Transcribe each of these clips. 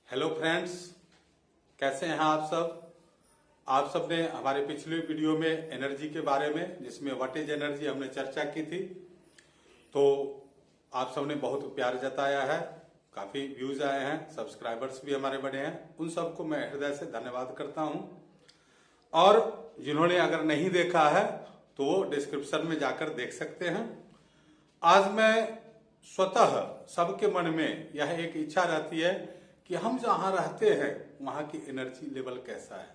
Hello friends, कैसे हैं आप सब। आप सब ने हमारे पिछले वीडियो में एनर्जी के बारे में, जिसमें व्हाट इज एनर्जी, हमने चर्चा की थी। तो आप सब ने बहुत प्यार जताया है, काफी व्यूज आए हैं, सब्सक्राइबर्स भी हमारे बढ़े हैं। उन सबको मैं हृदय से धन्यवाद करता हूं। और जिन्होंने अगर नहीं देखा है तो वो डिस्क्रिप्शन में जाकर देख सकते हैं। आज मैं स्वतः सबके मन में यह एक इच्छा रहती है कि हम जहां रहते हैं वहां की एनर्जी लेवल कैसा है,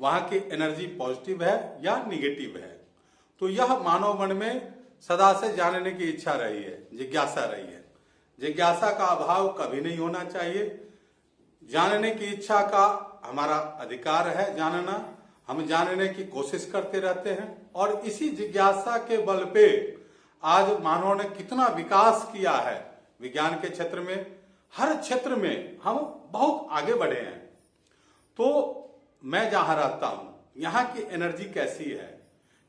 वहां की एनर्जी पॉजिटिव है या निगेटिव है। तो यह मानव मन में सदा से जानने की इच्छा रही है, जिज्ञासा रही है। जिज्ञासा का अभाव कभी नहीं होना चाहिए। जानने की इच्छा का हमारा अधिकार है जानना। हम जानने की कोशिश करते रहते हैं और इसी जिज्ञासा के बल पे आज मानव ने कितना विकास किया है। विज्ञान के क्षेत्र में, हर क्षेत्र में हम बहुत आगे बढ़े हैं। तो मैं जहां रहता हूं यहां की एनर्जी कैसी है,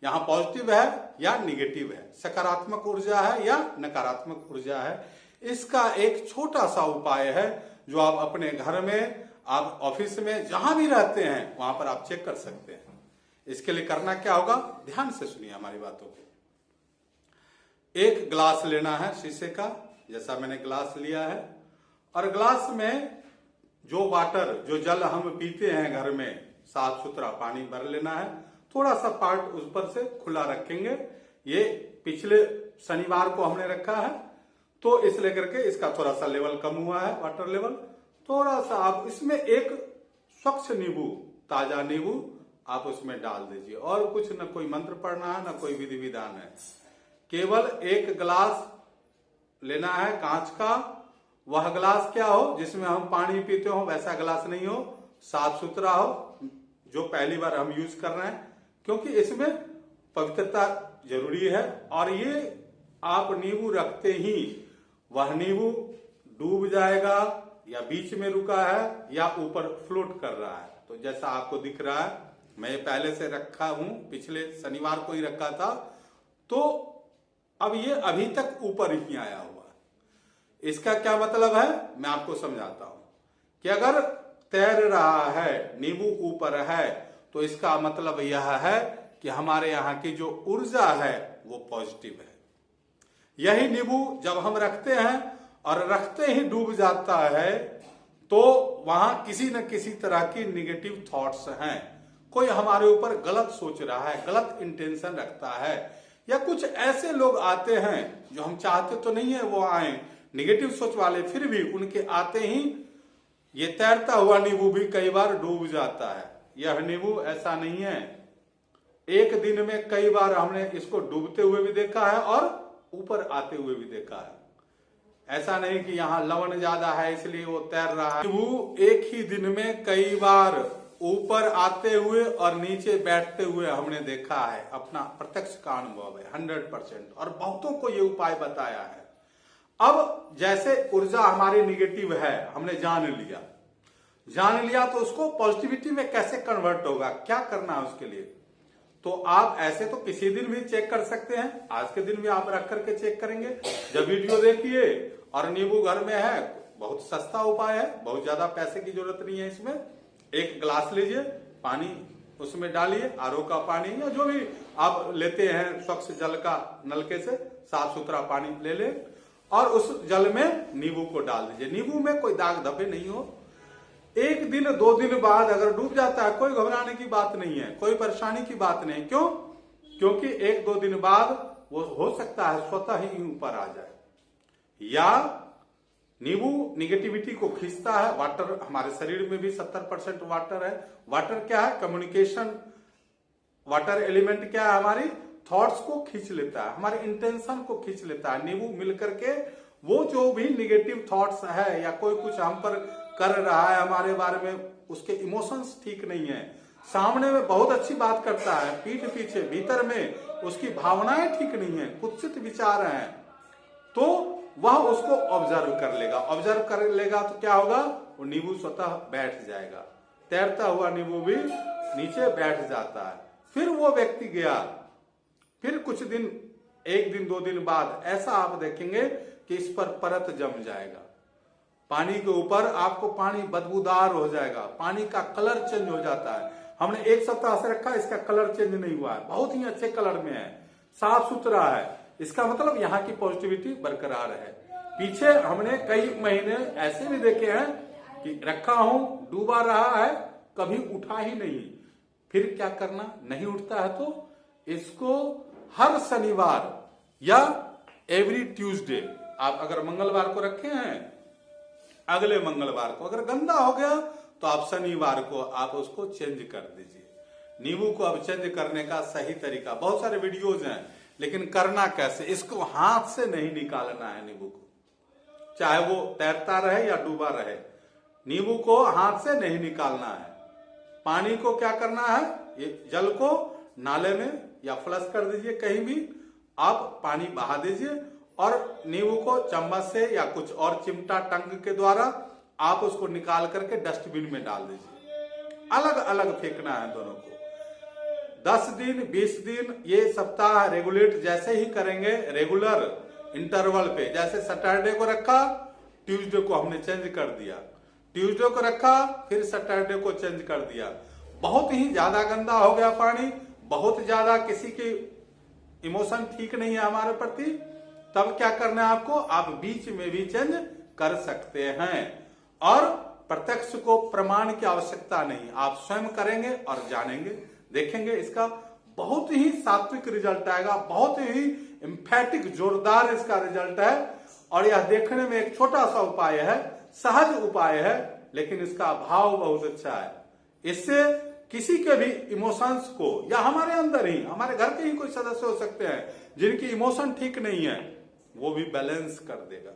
यहां पॉजिटिव है या निगेटिव है, सकारात्मक ऊर्जा है या नकारात्मक ऊर्जा है, इसका एक छोटा सा उपाय है जो आप अपने घर में, आप ऑफिस में, जहां भी रहते हैं वहां पर आप चेक कर सकते हैं। इसके लिए करना क्या होगा, ध्यान से सुनिए हमारी बातों को। एक ग्लास लेना है शीशे का, जैसा मैंने ग्लास लिया है, और ग्लास में जो वाटर, जो जल हम पीते हैं घर में, साफ सुथरा पानी भर लेना है। थोड़ा सा पार्ट उस पर से खुला रखेंगे। ये पिछले शनिवार को हमने रखा है, तो इस लेकर के इसका थोड़ा सा लेवल कम हुआ है, वाटर लेवल। थोड़ा सा आप इसमें एक स्वच्छ नींबू, ताजा नींबू आप उसमें डाल दीजिए। और कुछ न कोई मंत्र पढ़ना है, न कोई विधि विधान है। केवल एक गिलास लेना है कांच का। वह गिलास क्या हो, जिसमें हम पानी पीते हो, वैसा गिलास नहीं हो, साफ सुथरा हो, जो पहली बार हम यूज कर रहे हैं, क्योंकि इसमें पवित्रता जरूरी है। और ये आप नींबू रखते ही वह नींबू डूब जाएगा, या बीच में रुका है, या ऊपर फ्लोट कर रहा है। तो जैसा आपको दिख रहा है, मैं पहले से रखा हूं, पिछले शनिवार को ही रखा था, तो अब ये अभी तक ऊपर ही आया हुआ है। इसका क्या मतलब है, मैं आपको समझाता हूं कि अगर तैर रहा है, नींबू ऊपर है, तो इसका मतलब यह है कि हमारे यहाँ की जो ऊर्जा है वो पॉजिटिव है। यही नींबू जब हम रखते हैं और रखते ही डूब जाता है, तो वहां किसी न किसी तरह की निगेटिव थॉट्स हैं। कोई हमारे ऊपर गलत सोच रहा है, गलत इंटेंशन रखता है, या कुछ ऐसे लोग आते हैं जो हम चाहते तो नहीं है वो आए, निगेटिव सोच वाले, फिर भी उनके आते ही ये तैरता हुआ नींबू भी कई बार डूब जाता है। यह नींबू ऐसा नहीं है, एक दिन में कई बार हमने इसको डूबते हुए भी देखा है और ऊपर आते हुए भी देखा है। ऐसा नहीं कि यहाँ लवण ज्यादा है इसलिए वो तैर रहा है। नींबू एक ही दिन में कई बार ऊपर आते हुए और नीचे बैठते हुए हमने देखा है, अपना प्रत्यक्ष का अनुभव है 100%, और बहुतों को ये उपाय बताया है। अब जैसे ऊर्जा हमारी निगेटिव है, हमने जान लिया, तो उसको पॉजिटिविटी में कैसे कन्वर्ट होगा, क्या करना है उसके लिए। तो आप ऐसे तो किसी दिन भी चेक कर सकते हैं, आज के दिन भी आप रख करके चेक करेंगे। जब वीडियो देखिए, और नींबू घर में है, बहुत सस्ता उपाय है, बहुत ज्यादा पैसे की जरूरत नहीं है इसमें। एक गिलास लीजिए, पानी उसमें डालिए, आरओ का पानी या जो भी आप लेते हैं स्वच्छ जल का, नलके से साफ सुथरा पानी ले ले, और उस जल में नींबू को डाल दीजिए। नींबू में कोई दाग धब्बे नहीं हो। एक दिन 2 दिन बाद अगर डूब जाता है, कोई घबराने की बात नहीं है, कोई परेशानी की बात नहीं। क्यों? क्योंकि 1-2 दिन बाद वो हो सकता है स्वतः ही ऊपर आ जाए। या नींबू निगेटिविटी को खींचता है। वाटर, हमारे शरीर में भी 70% वाटर है। वाटर क्या है, कम्युनिकेशन। वाटर एलिमेंट क्या है, हमारी थॉट्स को खींच लेता है, हमारे इंटेंशन को खींच लेता है। नींबू मिलकर के वो जो भी निगेटिव थॉट्स है, या कोई कुछ हम पर कर रहा है हमारे बारे में, उसके इमोशंस ठीक नहीं है, सामने में बहुत अच्छी बात करता है, पीठ पीछे भीतर में उसकी भावनाएं ठीक नहीं है, कुत्सित विचार हैं, तो वह उसको ऑब्जर्व कर लेगा। ऑब्जर्व कर लेगा तो क्या होगा, वो नींबू स्वतः बैठ जाएगा। तैरता हुआ नींबू भी नीचे बैठ जाता है। फिर वो व्यक्ति गया, फिर कुछ दिन, 1 दिन 2 दिन बाद ऐसा आप देखेंगे कि इस पर परत जम जाएगा। पानी के ऊपर आपको पानी बदबूदार हो जाएगा, पानी का कलर चेंज हो जाता है। हमने 1 सप्ताह से रखा, इसका कलर चेंज नहीं हुआ है, बहुत ही अच्छे कलर में है, साफ सुथरा है। इसका मतलब यहाँ की पॉजिटिविटी बरकरार है। पीछे हमने कई महीने ऐसे भी देखे हैं कि रखा हूं, डूबा रहा है, कभी उठा ही नहीं। फिर क्या करना, नहीं उठता है तो इसको हर शनिवार या एवरी ट्यूसडे, आप अगर मंगलवार को रखे हैं, अगले मंगलवार को अगर गंदा हो गया तो आप शनिवार को आप उसको चेंज कर दीजिए। नींबू को अब चेंज करने का सही तरीका, बहुत सारे वीडियोज हैं, लेकिन करना कैसे, इसको हाथ से नहीं निकालना है नींबू को, चाहे वो तैरता रहे या डूबा रहे, नींबू को हाथ से नहीं निकालना है। पानी को क्या करना है, ये जल को नाले में या फ्लश कर दीजिए, कहीं भी आप पानी बहा दीजिए और नींबू को चम्मच से या कुछ और चिमटा टंग के द्वारा आप उसको निकाल करके डस्टबिन में डाल दीजिए। अलग अलग फेंकना है दोनों को। 10 दिन 20 दिन ये सप्ताह रेगुलेट जैसे ही करेंगे, रेगुलर इंटरवल पे, जैसे सैटरडे को रखा, ट्यूसडे को हमने चेंज कर दिया, ट्यूसडे को रखा, फिर सैटरडे को चेंज कर दिया। बहुत ही ज्यादा गंदा हो गया पानी, बहुत ज्यादा किसी की इमोशन ठीक नहीं है हमारे प्रति, तब क्या करना है आपको, आप बीच में भी चेंज कर सकते हैं। और प्रत्यक्ष को प्रमाण की आवश्यकता नहीं, आप स्वयं करेंगे और जानेंगे, देखेंगे, इसका बहुत ही सात्विक रिजल्ट आएगा, बहुत ही एम्फेटिक जोरदार इसका रिजल्ट है। और यह देखने में एक छोटा सा उपाय है, सहज उपाय है, लेकिन इसका भाव बहुत अच्छा है। इससे किसी के भी इमोशंस को, या हमारे अंदर ही, हमारे घर के ही कोई सदस्य हो सकते हैं जिनकी इमोशन ठीक नहीं है, वो भी बैलेंस कर देगा।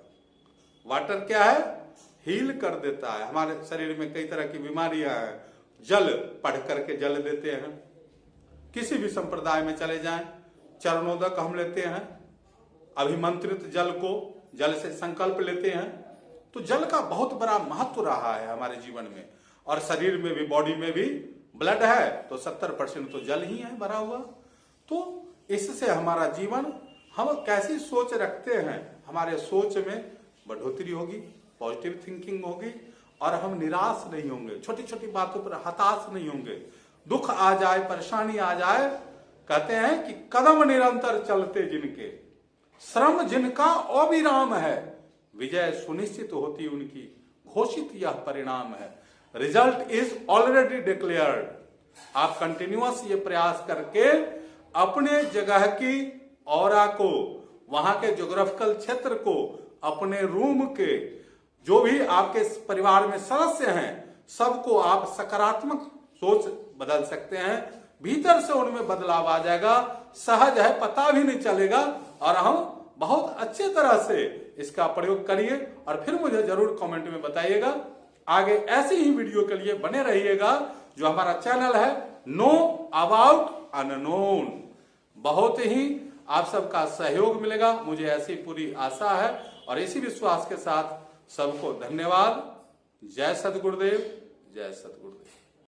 वाटर क्या है, हील कर देता है। हमारे शरीर में कई तरह की बीमारियां हैं, जल पढ़ करके जल देते हैं। किसी भी संप्रदाय में चले जाएं, चरणोदक हम लेते हैं, अभिमंत्रित जल को, जल से संकल्प लेते हैं, तो जल का बहुत बड़ा महत्व रहा है हमारे जीवन में। और शरीर में भी, बॉडी में भी ब्लड है तो 70% तो जल ही है भरा हुआ। तो इससे हमारा जीवन, हम कैसी सोच रखते हैं, हमारे सोच में बढ़ोतरी होगी, पॉजिटिव थिंकिंग होगी, और हम निराश नहीं होंगे, छोटी छोटी बातों पर हताश नहीं होंगे। दुख आ जाए, परेशानी आ जाए, कहते हैं कि कदम निरंतर चलते जिनके, श्रम जिनका अविराम है, विजय सुनिश्चित होती उनकी, घोषित यह परिणाम है। Result is already declared. आप कंटिन्यूअस ये प्रयास करके अपने जगह की ऑरा को, वहां के ज्योग्राफिकल क्षेत्र को, अपने रूम के जो भी आपके परिवार में सदस्य हैं, सबको आप सकारात्मक सोच बदल सकते हैं। भीतर से उनमें बदलाव आ जाएगा, सहज है, पता भी नहीं चलेगा, और हम बहुत अच्छे तरह से इसका प्रयोग करिए। और फिर मुझे जरूर कमेंट में बताइएगा। आगे ऐसी ही वीडियो के लिए बने रहिएगा। जो हमारा चैनल है नो अबाउट अननोन, बहुत ही आप सबका सहयोग मिलेगा, मुझे ऐसी पूरी आशा है। और इसी विश्वास के साथ सबको धन्यवाद। जय सद्गुरुदेव, जय सद्गुरुदेव।